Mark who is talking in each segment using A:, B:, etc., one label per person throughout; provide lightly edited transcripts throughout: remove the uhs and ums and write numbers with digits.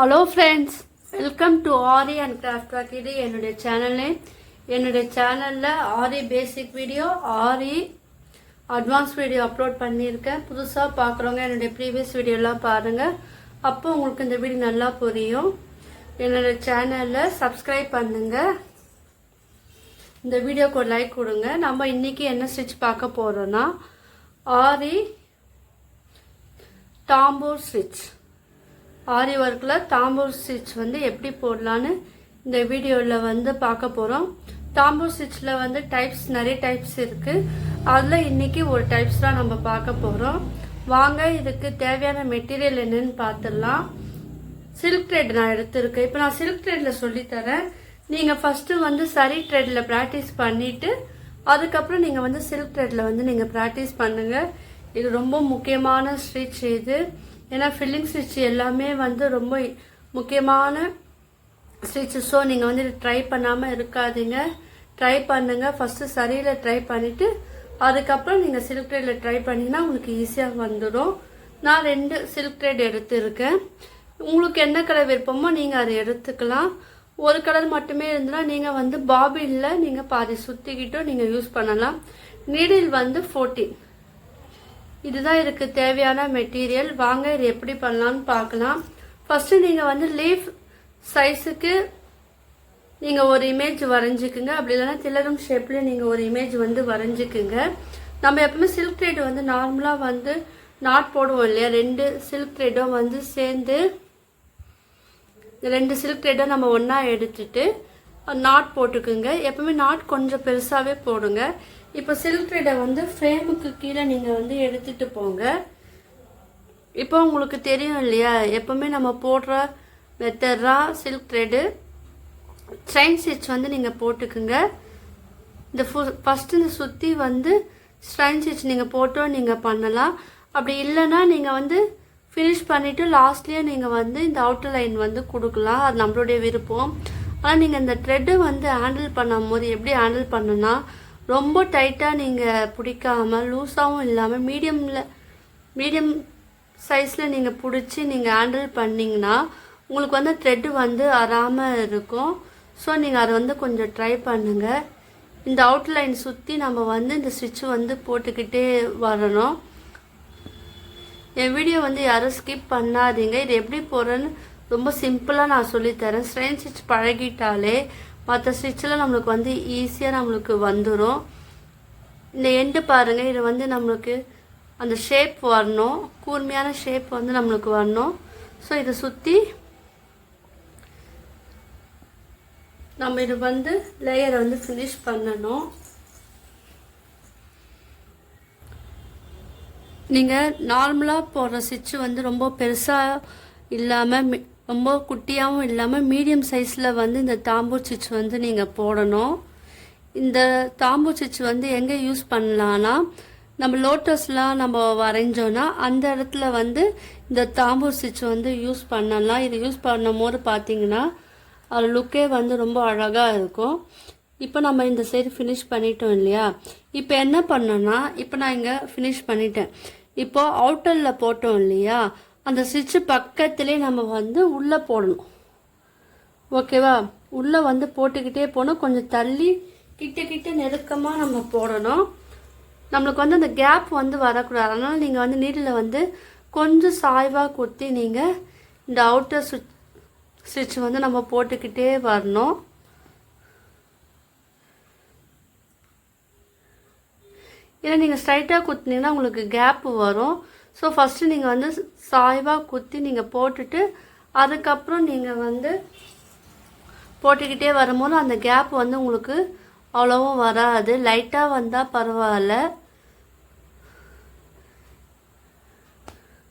A: Hello friends, welcome to aari and craft work. இது என்னுடைய சேனலில் ஆரி பேசிக் வீடியோ, ஆரி அட்வான்ஸ் வீடியோ அப்லோட் பண்ணியிருக்கேன். புதுசாக பார்க்குறவங்க என்னுடைய ப்ரீவியஸ் வீடியோலாம் பாருங்கள். அப்போ உங்களுக்கு இந்த வீடியோ நல்லா புரியும். என்னுடைய சேனலில் சப்ஸ்கிரைப் பண்ணுங்கள். இந்த வீடியோக்கு ஒரு லைக் கொடுங்க. நம்ம இன்றைக்கி என்ன ஸ்டிச் பார்க்க போகிறோன்னா ஆரி தாம்பூர் ஸ்டிச். ஆரி ஒர்க்கில் தாம்பூர் ஸ்டிச் வந்து எப்படி போடலான்னு இந்த வீடியோவில் வந்து பார்க்க போகிறோம். தாம்பூர் ஸ்டிச்சில் வந்து நிறைய டைப்ஸ் இருக்குது. அதில் இன்றைக்கி ஒரு டைப்ஸ் தான் நம்ம பார்க்க போகிறோம். வாங்க, இதுக்கு தேவையான மெட்டீரியல் என்னன்னு பார்த்துடலாம். சில்க் த்ரெட் நான் எடுத்திருக்கேன். இப்போ நான் சில்க் த்ரெட்டில் சொல்லித்தரேன். நீங்கள் ஃபஸ்ட்டு வந்து சரி த்ரெட்டில் ப்ராக்டிஸ் பண்ணிவிட்டு அதுக்கப்புறம் நீங்கள் வந்து சில்க் த்ரெட்டில் வந்து நீங்கள் ப்ராக்டிஸ் பண்ணுங்கள். இது ரொம்ப முக்கியமான ஸ்டிச் இது. ஏன்னா ஃபில்லிங் ஸ்டிச் எல்லாமே வந்து ரொம்ப முக்கியமான ஸ்டிச். ஸோ நீங்கள் வந்து ட்ரை பண்ணாமல் இருக்காதீங்க, ட்ரை பண்ணுங்கள். ஃபஸ்ட்டு சரியில் ட்ரை பண்ணிவிட்டு அதுக்கப்புறம் நீங்கள் சில்க் த்ரெட்டில் ட்ரை பண்ணிங்கன்னா உங்களுக்கு ஈஸியாக வந்துடும். நான் 2 சில்க் த்ரெட் எடுத்துருக்கேன். உங்களுக்கு என்ன கலர் விருப்பமோ நீங்கள் அதை எடுத்துக்கலாம். ஒரு கலர் மட்டுமே இருந்ததுன்னா நீங்கள் வந்து பாபினில் நீங்கள் பாதி சுற்றிக்கிட்டும் நீங்கள் யூஸ் பண்ணலாம். நீடில் வந்து 14. இதுதான் இதுக்கு தேவையான மெட்டீரியல். வாங்க, இது எப்படி பண்ணலான்னு பார்க்கலாம். ஃபஸ்ட்டு நீங்கள் வந்து லீஃப் சைஸுக்கு நீங்கள் ஒரு இமேஜ் வரைஞ்சிக்குங்க. அப்படி இல்லைன்னா திலகம் ஷேப்பில் நீங்கள் ஒரு இமேஜ் வந்து வரைஞ்சிக்குங்க. நம்ம எப்பவுமே சில்க் த்ரெட் வந்து நார்மலாக வந்து நாட் போடுவோம் இல்லையா, 2 சில்க் த்ரெட்டும் வந்து சேர்ந்து 2 சில்க் த்ரெட்டும் நம்ம ஒன்றா எடுத்துட்டு நாட் போட்டுக்குங்க. எப்பவுமே நாட் கொஞ்சம் பெருசாகவே போடுங்க. இப்போ சில்க் த்ரெட்டை வந்து ஃப்ரேமுக்கு கீழே நீங்கள் வந்து எடுத்துகிட்டு போங்க. இப்போ உங்களுக்கு தெரியும் இல்லையா, எப்போவுமே நம்ம போடுற மெத்தட்லாம் சில்க் த்ரெட்டு. செயின் ஸ்டிச் வந்து நீங்கள் போட்டுக்குங்க. இந்த ஃபஸ்ட்டு இந்த சுற்றி வந்து செயின் ஸ்டிச் நீங்கள் போட்டோம் நீங்கள் பண்ணலாம். அப்படி இல்லைன்னா நீங்கள் வந்து ஃபினிஷ் பண்ணிவிட்டு லாஸ்ட்லேயே நீங்கள் வந்து இந்த அவுட்டர் லைன் வந்து கொடுக்கலாம். அது நம்மளுடைய விருப்பம். ஆனால் நீங்கள் இந்த த்ரெட்டு வந்து ஹேண்டில் பண்ணும் போது எப்படி ஹேண்டில் பண்ணுன்னா, ரொம்ப டைட்டாக நீங்கள் பிடிக்காமல் லூஸாகவும் இல்லாமல் மீடியம் சைஸில் நீங்கள் பிடிச்சி நீங்கள் ஹேண்டில் பண்ணிங்கன்னா உங்களுக்கு வந்து த்ரெட்டு வந்து அறாமல் இருக்கும். ஸோ நீங்கள் அதை வந்து கொஞ்சம் ட்ரை பண்ணுங்கள். இந்த அவுட்லைன் சுற்றி நம்ம வந்து இந்த ஸ்டிச்சு வந்து போட்டுக்கிட்டே வரணும். என் வீடியோ வந்து யாரும் ஸ்கிப் பண்ணாதீங்க. இது எப்படி போடுறேன்னு ரொம்ப சிம்பிளாக நான் சொல்லித்தரேன். ஸ்ட்ரெயின் ஸ்டிச் பழகிட்டாலே மற்ற ஸ்டிச்சில் நம்மளுக்கு வந்து ஈஸியாக நம்மளுக்கு வந்துடும். இந்த எண்டு பாருங்கள், இது வந்து நம்மளுக்கு அந்த ஷேப் வரணும், கூர்மையான ஷேப் வந்து நம்மளுக்கு வரணும். ஸோ இதை சுற்றி நம்ம இது வந்து லேயரை வந்து ஃபினிஷ் பண்ணணும். நீங்கள் நார்மலாக போடுற ஸ்டிச்சு வந்து ரொம்ப பெருசாக இல்லாமல் ரொம்ப குட்டியாகவும் இல்லாமல் மீடியம் சைஸில் வந்து இந்த தாம்பூர் ஸ்டிச் வந்து நீங்கள் போடணும். இந்த தாம்பூர் ஸ்டிச் வந்து எங்கே யூஸ் பண்ணலான்னா, நம்ம லோட்டஸ்லாம் நம்ம வரைஞ்சோன்னா அந்த இடத்துல வந்து இந்த தாம்பூர் ஸ்டிச் வந்து யூஸ் பண்ணலாம். இது யூஸ் பண்ணும் போது பார்த்தீங்கன்னா அது லுக்கே வந்து ரொம்ப அழகாக இருக்கும். இப்போ நம்ம இந்த சைடு ஃபினிஷ் பண்ணிட்டோம் இல்லையா. இப்போ என்ன பண்ணோன்னா, இப்போ நான் இங்கே ஃபினிஷ் பண்ணிட்டேன். இப்போ அவுட்டரில் போட்டோம் இல்லையா, அந்த ஸ்டிச்சு பக்கத்துலேயே நம்ம வந்து உள்ளே போடணும். ஓகேவா? உள்ளே வந்து போட்டுக்கிட்டே போகணும். கொஞ்சம் தள்ளி கிட்ட நெருக்கமாக நம்ம போடணும். நம்மளுக்கு வந்து அந்த கேப் வந்து வரக்கூடாது. அதனால் நீங்கள் வந்து நீடில் வந்து கொஞ்சம் சாய்வாக குத்தி நீங்கள் இந்த அவுட்டர் ஸ்டிச் வந்து நம்ம போட்டுக்கிட்டே வரணும். ஏன்னா நீங்கள் ஸ்ட்ரைட்டாக குத்தினீங்கன்னா உங்களுக்கு கேப்பு வரும். ஸோ ஃபஸ்ட்டு நீங்கள் வந்து சாய்வாக குத்தி நீங்கள் போட்டுட்டு அதுக்கப்புறம் நீங்கள் வந்து போட்டுக்கிட்டே வரும்போது அந்த கேப் வந்து உங்களுக்கு அவ்வளோவும் வராது. லைட்டாக வந்தால் பரவாயில்ல.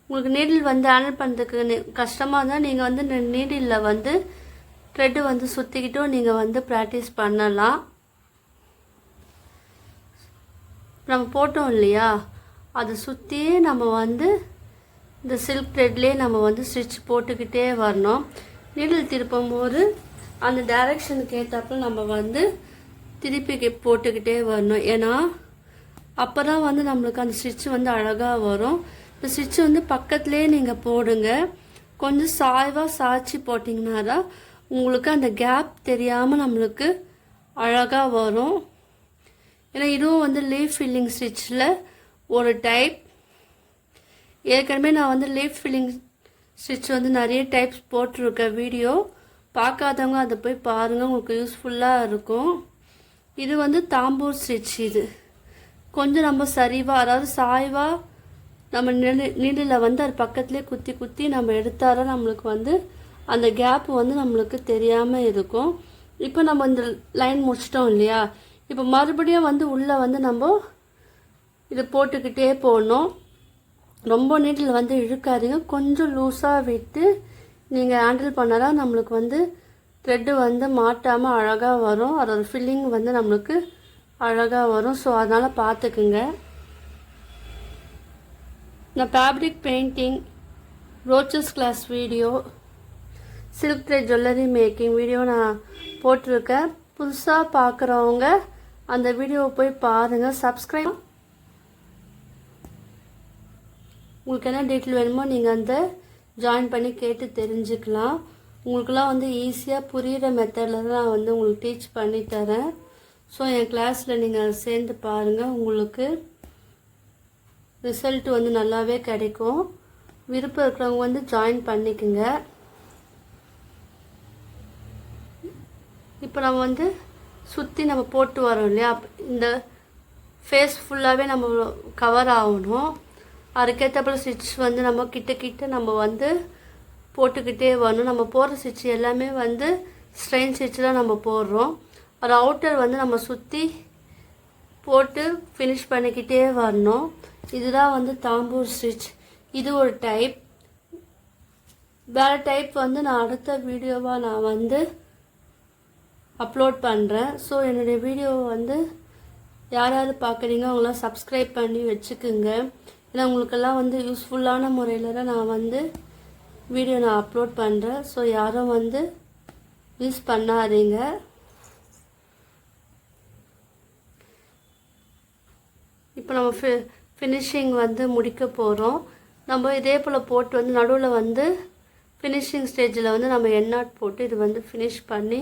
A: உங்களுக்கு நீடில் வந்து ஹேண்டில் பண்ணுறதுக்கு கஷ்டமாக இருந்தால் நீங்கள் வந்து நீடிலில் வந்து த்ரெட்டு வந்து சுற்றிக்கிட்டும் நீங்கள் வந்து ப்ராக்டிஸ் பண்ணலாம். நம்ம போட்டோம் இல்லையா, அதை சுற்றியே நம்ம வந்து இந்த சில்க் த்ரெட்லேயே நம்ம வந்து ஸ்டிச் போட்டுக்கிட்டே வரணும். நீடில் திருப்பும் போது அந்த டைரெக்ஷனுக்கு ஏற்றாப்புல நம்ம வந்து திருப்பி போட்டுக்கிட்டே வரணும். ஏன்னா அப்போ தான் வந்து நம்மளுக்கு அந்த ஸ்டிச் வந்து அழகாக வரும். இந்த ஸ்டிச் வந்து பக்கத்துலேயே நீங்கள் போடுங்க. கொஞ்சம் சாய்வாக சாய்ச்சி போட்டிங்கன்னா தான் உங்களுக்கு அந்த கேப் தெரியாமல் நம்மளுக்கு அழகாக வரும். ஏன்னா இதுவும் வந்து லீஃப் ஃபில்லிங் ஸ்டிச்சில் ஒரு டைப். ஏற்கனவே நான் வந்து லீஃப் ஃபில்லிங் ஸ்டிச் வந்து நிறைய டைப்ஸ் போட்டிருக்கேன் வீடியோ. பார்க்காதவங்க அதை போய் பாருங்கள், உங்களுக்கு யூஸ்ஃபுல்லாக இருக்கும். இது வந்து தாம்பூர் ஸ்டிச். இது கொஞ்சம் நம்ம சரிவாக, அதாவது சாய்வாக நம்ம நீடில் வந்து அது பக்கத்துலேயே குத்தி குத்தி நம்ம எடுத்தாலும் நம்மளுக்கு வந்து அந்த கேப் வந்து நம்மளுக்கு தெரியாமல் இருக்கும். இப்போ நம்ம இந்த லைன் முடிச்சிட்டோம் இல்லையா, இப்போ மறுபடியும் வந்து உள்ளே வந்து நம்ம இதை போட்டுக்கிட்டே போகணும். ரொம்ப நீட்டில் வந்து இழுக்காதீங்க, கொஞ்சம் லூஸாக விட்டு நீங்கள் ஹேண்டில் பண்ணாதான் நம்மளுக்கு வந்து த்ரெட்டு வந்து மாட்டாமல் அழகாக வரும். அதோட ஃபில்லிங் வந்து நம்மளுக்கு அழகாக வரும். ஸோ அதனால் பார்த்துக்குங்க. நான் ஃபேப்ரிக் பெயிண்டிங், ரோச்சஸ் class video, silk thread jewellery making video நான் போட்டிருக்கேன். புதுசாக பார்க்குறவங்க அந்த வீடியோவை போய் பாருங்கள். சப்ஸ்கிரைப், உங்களுக்கு என்ன டீட்டெயில் வேணுமோ நீங்கள் அந்த ஜாயின் பண்ணி கேட்டு தெரிஞ்சுக்கலாம். உங்களுக்குலாம் வந்து ஈஸியாக புரிகிற மெத்தடில் தான் நான் வந்து உங்களுக்கு டீச் பண்ணி தரேன். ஸோ என் கிளாஸில் நீங்கள் சேர்ந்து பாருங்கள், உங்களுக்கு ரிசல்ட் வந்து நல்லாவே கிடைக்கும். விருப்பம் இருக்கிறவங்க வந்து ஜாயின் பண்ணிக்கோங்க. இப்போ நம்ம வந்து சுற்றி நம்ம போட்டு வரோம் இல்லையா, இந்த ஃபேஸ் ஃபுல்லாகவே நம்ம கவர் ஆகணும். அதுக்கேற்றப்பல ஸ்டிச் வந்து நம்ம கிட்ட நம்ம வந்து போட்டுக்கிட்டே வரணும். நம்ம போடுற ஸ்டிச் எல்லாமே வந்து ஸ்ட்ரெயின் ஸ்டிச் தான் நம்ம போடுறோம். ஒரு அவுட்டர் வந்து நம்ம சுற்றி போட்டு ஃபினிஷ் பண்ணிக்கிட்டே வரணும். இதுதான் வந்து தாம்பூர் ஸ்டிச். இது ஒரு டைப். வேறு டைப் வந்து நான் அடுத்த வீடியோவாக நான் வந்து அப்லோட் பண்ணுறேன். ஸோ என்னுடைய வீடியோவை வந்து யார் யார் பார்க்குறீங்க அவங்களாம் சப்ஸ்கிரைப் பண்ணி வச்சுக்குங்க. ஏன்னா உங்களுக்கெல்லாம் வந்து யூஸ்ஃபுல்லான முறையில் தான் நான் வந்து வீடியோ நான் அப்லோட் பண்ணுறேன். ஸோ யாரும் வந்து மிஸ் பண்ணாதீங்க. இப்போ நம்ம ஃபினிஷிங் வந்து முடிக்க போகிறோம். நம்ம இதே போல் போட்டு வந்து நடுவில் வந்து ஃபினிஷிங் ஸ்டேஜில் வந்து நம்ம எண்ணாட் போட்டு இது வந்து ஃபினிஷ் பண்ணி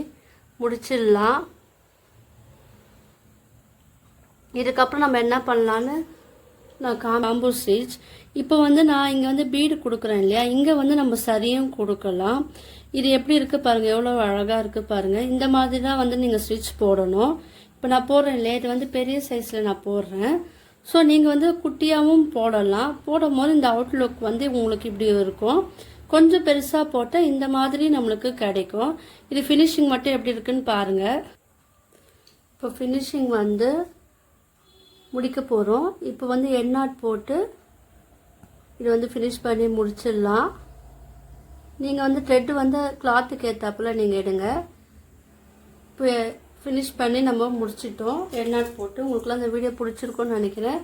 A: முடிச்சிடலாம். இதுக்கப்புறம் நம்ம என்ன பண்ணலான்னு நான் தாம்பூர் ஸ்டிச். இப்போ வந்து நான் இங்கே வந்து பீடு கொடுக்குறேன் இல்லையா, இங்கே வந்து நம்ம சரியும் கொடுக்கலாம். இது எப்படி இருக்குது பாருங்கள், எவ்வளோ அழகாக இருக்குது பாருங்கள். இந்த மாதிரி தான் வந்து நீங்கள் ஸ்டிச் போடணும். இப்போ நான் போடுறேன் இல்லையா, இது வந்து பெரிய சைஸில் நான் போடுறேன். ஸோ நீங்கள் வந்து குட்டியாகவும் போடலாம். போடும் போது இந்த அவுட்லுக் வந்து உங்களுக்கு இப்படி இருக்கும். கொஞ்சம் பெருசாக போட்டால் இந்த மாதிரி நம்மளுக்கு கிடைக்கும். இது ஃபினிஷிங் மட்டும் எப்படி இருக்குன்னு பாருங்கள். இப்போ ஃபினிஷிங் வந்து முடிக்க போகிறோம். இப்போ வந்து எண்ணாட் போட்டு இது வந்து ஃபினிஷ் பண்ணி முடிச்சிடலாம். நீங்கள் வந்து த்ரெட்டு வந்து கிளாத்துக்கு ஏற்றாப்புல நீங்கள் எடுங்க. இப்போ ஃபினிஷ் பண்ணி நம்ம முடிச்சிட்டோம் எண்ணாட் போட்டு. உங்களுக்குலாம் இந்த வீடியோ பிடிச்சிருக்கும்னு நினைக்கிறேன்.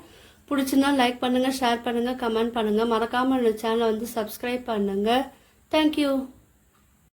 A: பிடிச்சிருந்தா லைக் பண்ணுங்கள், ஷேர் பண்ணுங்கள், கமெண்ட் பண்ணுங்கள். மறக்காமல் இந்த சேனலை வந்து சப்ஸ்கிரைப் பண்ணுங்கள். தேங்க்யூ.